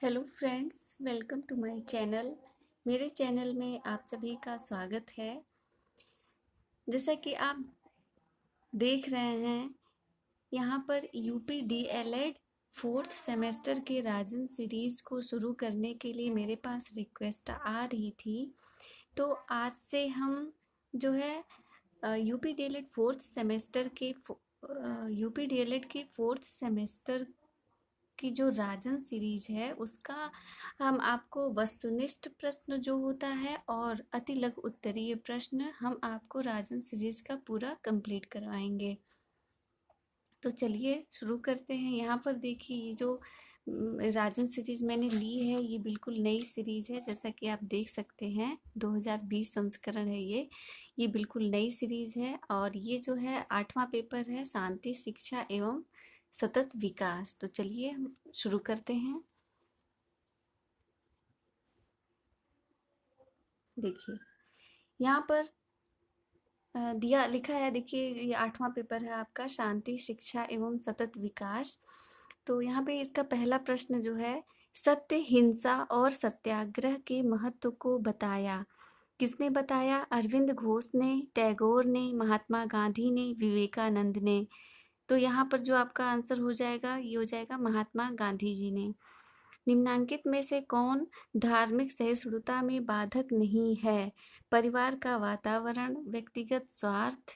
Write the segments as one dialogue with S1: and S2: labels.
S1: Hello friends, welcome to my channel. मेरे channel में आप सभी का स्वागत है। जैसा कि आप देख रहे हैं, यहाँ पर यूपी डीएलएड फोर्थ सेमेस्टर के राजन सीरीज़ को शुरू करने के लिए मेरे पास रिक्वेस्ट आ रही थी। तो आज से हम जो है यूपी डीएलएड फोर्थ सेमेस्टर की जो राजन सीरीज है उसका हम आपको वस्तुनिष्ठ प्रश्न जो होता है और अति लघु उत्तरीय प्रश्न हम आपको राजन सीरीज का पूरा कंप्लीट करवाएंगे। तो चलिए शुरू करते हैं। यहाँ पर देखिए, ये जो राजन सीरीज मैंने ली है ये बिल्कुल नई सीरीज है। जैसा कि आप देख सकते हैं 2020 संस्करण है ये बिल्कुल नई सीरीज है। और ये जो है 8वां पेपर है, शांति शिक्षा एवं सतत विकास। तो चलिए हम शुरू करते हैं। देखिए यहाँ पर दिया लिखा है, देखिए ये 8वां पेपर है आपका, शांति शिक्षा एवं सतत विकास। तो यहाँ पे इसका पहला प्रश्न जो है, सत्य, हिंसा और सत्याग्रह के महत्व को बताया। किसने बताया? अरविंद घोष ने, टैगोर ने, महात्मा गांधी ने, विवेकानंद ने। तो यहाँ पर जो आपका आंसर हो जाएगा ये हो जाएगा महात्मा गांधी जी ने। निम्नांकित में से कौन धार्मिक सहिष्णुता में बाधक नहीं है? परिवार का वातावरण, व्यक्तिगत स्वार्थ,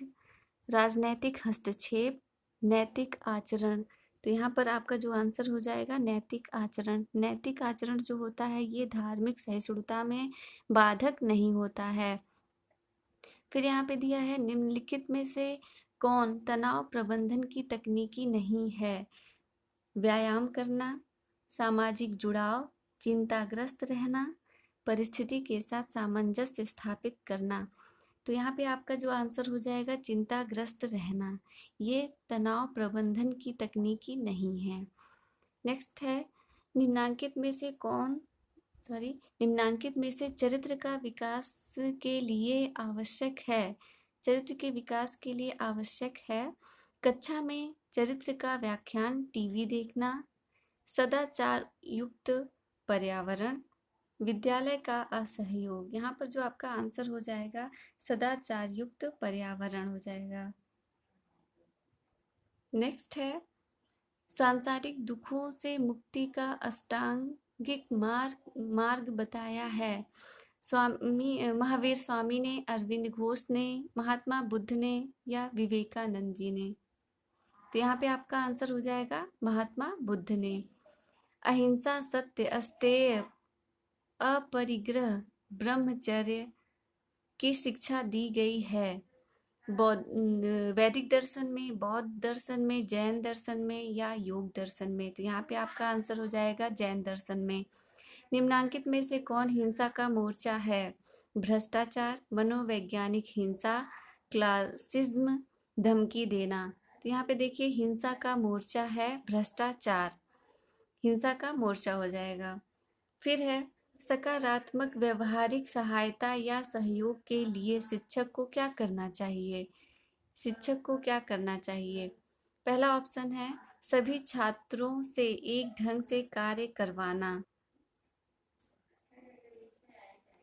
S1: राजनैतिक हस्तक्षेप, नैतिक आचरण। तो यहाँ पर आपका जो आंसर हो जाएगा नैतिक आचरण। नैतिक आचरण जो होता है ये धार्मिक सहिष्णुता में बाधक नहीं होता है। फिर यहाँ पे दिया है, निम्नलिखित में से कौन तनाव प्रबंधन की तकनीकी नहीं है? व्यायाम करना, सामाजिक जुड़ाव, चिंताग्रस्त रहना, परिस्थिति के साथ सामंजस्य स्थापित करना। तो यहाँ पे आपका जो आंसर हो जाएगा चिंताग्रस्त रहना। ये तनाव प्रबंधन की तकनीकी नहीं है। नेक्स्ट है, निम्नांकित में से निम्नांकित में से चरित्र का विकास के लिए आवश्यक है। चरित्र के विकास के लिए आवश्यक है कक्षा में चरित्र का व्याख्यान, टीवी देखना, सदाचार युक्त पर्यावरण, विद्यालय का असहयोग। यहाँ पर जो आपका आंसर हो जाएगा सदाचार युक्त पर्यावरण हो जाएगा। नेक्स्ट है, सांसारिक दुखों से मुक्ति का अष्टांगिक मार्ग बताया है। महावीर स्वामी ने, अरविंद घोष ने, महात्मा बुद्ध ने या विवेकानंद जी ने। तो यहाँ पे आपका आंसर हो जाएगा महात्मा बुद्ध ने। अहिंसा, सत्य, अस्तेय, अपरिग्रह, ब्रह्मचर्य की शिक्षा दी गई है। वैदिक दर्शन में, बौद्ध दर्शन में, जैन दर्शन में या योग दर्शन में। तो यहाँ पे आपका आंसर हो जाएगा जैन दर्शन में। निम्नांकित में से कौन हिंसा का मोर्चा है? भ्रष्टाचार, मनोवैज्ञानिक हिंसा, क्लासिज्म, धमकी देना। तो यहाँ पे देखिए हिंसा का मोर्चा है भ्रष्टाचार, हिंसा का मोर्चा हो जाएगा। फिर है, सकारात्मक व्यवहारिक सहायता या सहयोग के लिए शिक्षक को क्या करना चाहिए? शिक्षक को क्या करना चाहिए? पहला ऑप्शन है सभी छात्रों से एक ढंग से कार्य करवाना,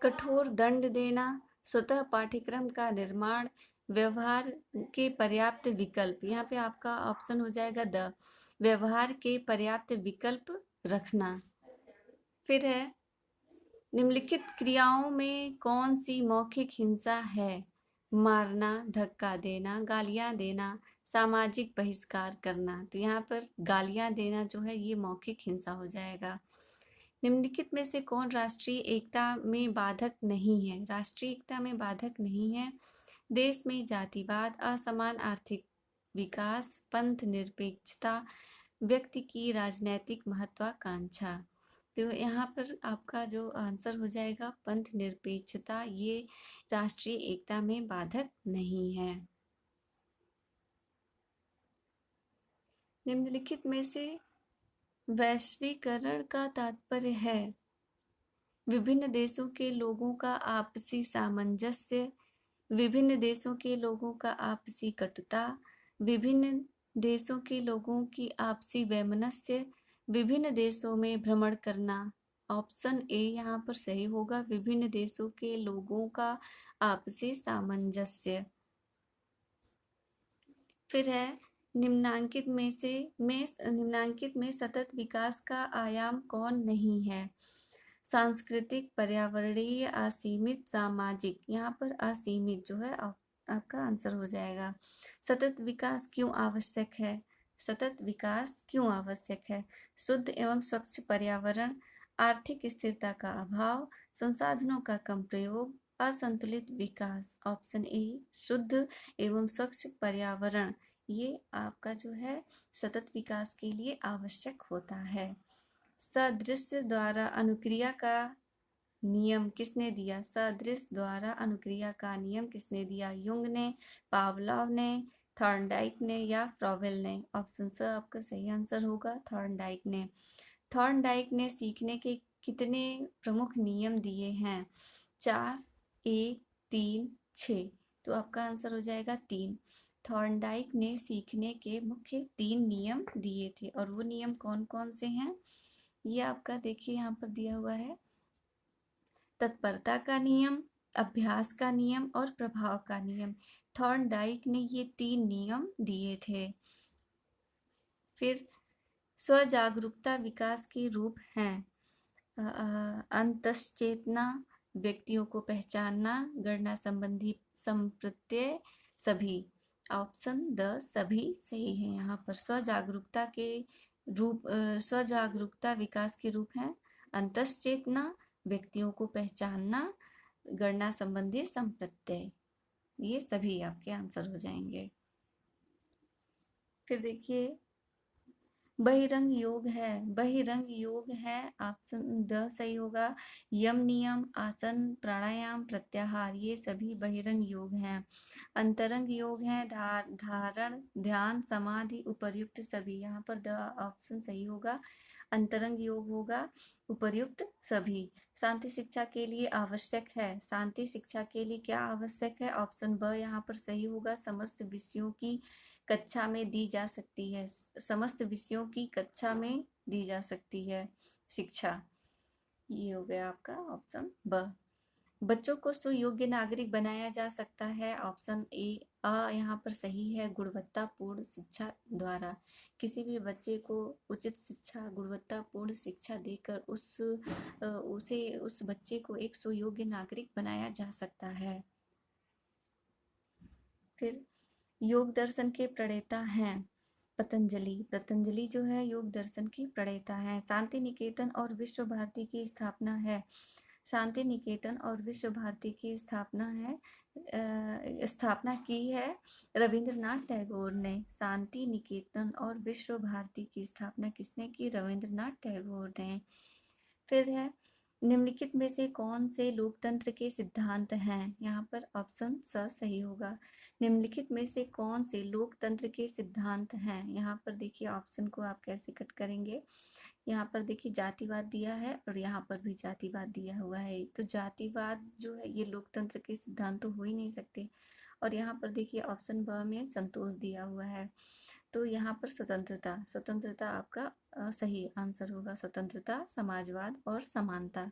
S1: कठोर दंड देना, स्वतः पाठ्यक्रम का निर्माण, व्यवहार के पर्याप्त विकल्प। यहाँ पे आपका ऑप्शन हो जाएगा द, व्यवहार के पर्याप्त विकल्प रखना। फिर है, निम्नलिखित क्रियाओं में कौन सी मौखिक हिंसा है? मारना, धक्का देना, गालियां देना, सामाजिक बहिष्कार करना। तो यहाँ पर गालियां देना जो है ये मौखिक हिंसा हो जाएगा। निम्नलिखित में से कौन राष्ट्रीय एकता में बाधक नहीं है? राष्ट्रीय एकता में बाधक नहीं है देश में जातिवाद, असमान आर्थिक विकास, पंथ निरपेक्षता, व्यक्ति की राजनैतिक महत्वाकांक्षा। तो यहाँ पर आपका जो आंसर हो जाएगा पंथ निरपेक्षता, ये राष्ट्रीय एकता में बाधक नहीं है। निम्नलिखित में से वैश्वीकरण का तात्पर्य है विभिन्न देशों के लोगों का आपसी सामंजस्य, विभिन्न देशों के लोगों का आपसी कटुता, विभिन्न देशों के लोगों की आपसी वैमनस्य, विभिन्न देशों में भ्रमण करना। ऑप्शन ए यहाँ पर सही होगा, विभिन्न देशों के लोगों का आपसी सामंजस्य। फिर है निम्नांकित में सतत विकास का आयाम कौन नहीं है? सांस्कृतिक, पर्यावरणीय, असीमित, सामाजिक। यहाँ पर असीमित जो है आपका आंसर हो जाएगा। सतत विकास क्यों आवश्यक है? सतत विकास क्यों आवश्यक है? शुद्ध एवं स्वच्छ पर्यावरण, आर्थिक स्थिरता का अभाव, संसाधनों का कम प्रयोग, असंतुलित विकास। ऑप्शन ए शुद्ध एवं स्वच्छ पर्यावरण ये आपका जो है सतत विकास के लिए आवश्यक होता है। सदृश द्वारा अनुक्रिया का नियम किसने दिया? सदृश द्वारा अनुक्रिया का नियम किसने दिया? युंग ने, पावलोव ने, थॉर्नडाइक ने या फ्रॉवेल ने? ऑप्शन स आपका सही आंसर होगा, थॉर्नडाइक ने। थॉर्नडाइक ने सीखने के कितने प्रमुख नियम दिए हैं? 4, 1, 3, 6। तो आपका आंसर हो जाएगा 3। थॉर्नडाइक ने सीखने के मुख्य 3 नियम दिए थे और वो नियम कौन कौन से हैं? ये आपका देखिए यहाँ पर दिया हुआ है, तत्परता का नियम, अभ्यास का नियम और प्रभाव का नियम। थॉर्नडाइक ने ये 3 नियम दिए थे। फिर स्वजागरूकता विकास के रूप हैं अंतश्चेतना, व्यक्तियों को पहचानना, गणना संबंधी संप्रत्यय, सभी। ऑप्शन द सभी सही है। यहाँ पर स्वजागरूकता के रूप स्वजागरूकता विकास के रूप हैं अंतश्चेतना, व्यक्तियों को पहचानना, गणना संबंधी संप्रत्यय। ये सभी आपके आंसर हो जाएंगे। फिर देखिए बहिरंग योग है, बहिरंग योग है, ऑप्शन द सही होगा। यम नियम, आसन, प्राणायाम, प्रत्याहार ये सभी बहिरंग योग हैं। अंतरंग योग है धारण, ध्यान, समाधि, उपर्युक्त सभी। यहाँ पर द ऑप्शन सही होगा, अंतरंग योग होगा, उपर्युक्त सभी। शांति शिक्षा के लिए आवश्यक है, शांति शिक्षा के लिए क्या आवश्यक है? ऑप्शन ब यहाँ पर सही होगा, समस्त विषयों की कक्षा में दी जा सकती है, समस्त विषयों की कक्षा में दी जा सकती है शिक्षा। ये हो गया आपका ऑप्शन ब। बच्चों को सुयोग्य नागरिक बनाया जा सकता है। ऑप्शन ए यहाँ पर सही है, गुणवत्तापूर्ण शिक्षा द्वारा। किसी भी बच्चे को उचित शिक्षा, गुणवत्तापूर्ण शिक्षा देकर उस बच्चे को एक सुयोग्य नागरिक बनाया जा सकता है। फिर योग दर्शन के प्रणेता हैं पतंजलि। पतंजलि जो है योग दर्शन की प्रणेता है। शांति निकेतन और विश्व भारती की स्थापना है। शांति निकेतन और विश्व भारती की स्थापना की है रविंद्रनाथ टैगोर ने। शांति निकेतन और विश्व भारती की स्थापना किसने की? रविंद्रनाथ टैगोर ने। फिर है निम्नलिखित में से कौन से लोकतंत्र के सिद्धांत हैं? यहाँ पर ऑप्शन स सही होगा। निम्नलिखित में से कौन से लोकतंत्र के सिद्धांत हैं? यहाँ पर देखिए ऑप्शन को आप कैसे कट करेंगे। यहाँ पर देखिए जातिवाद दिया है और यहाँ पर भी जातिवाद दिया हुआ है। तो जातिवाद जो है ये लोकतंत्र के सिद्धांत तो हो ही नहीं सकते। और यहाँ पर देखिए ऑप्शन ब में संतोष दिया हुआ है। तो यहाँ पर स्वतंत्रता, स्वतंत्रता आपका सही आंसर होगा। स्वतंत्रता, समाजवाद और समानता।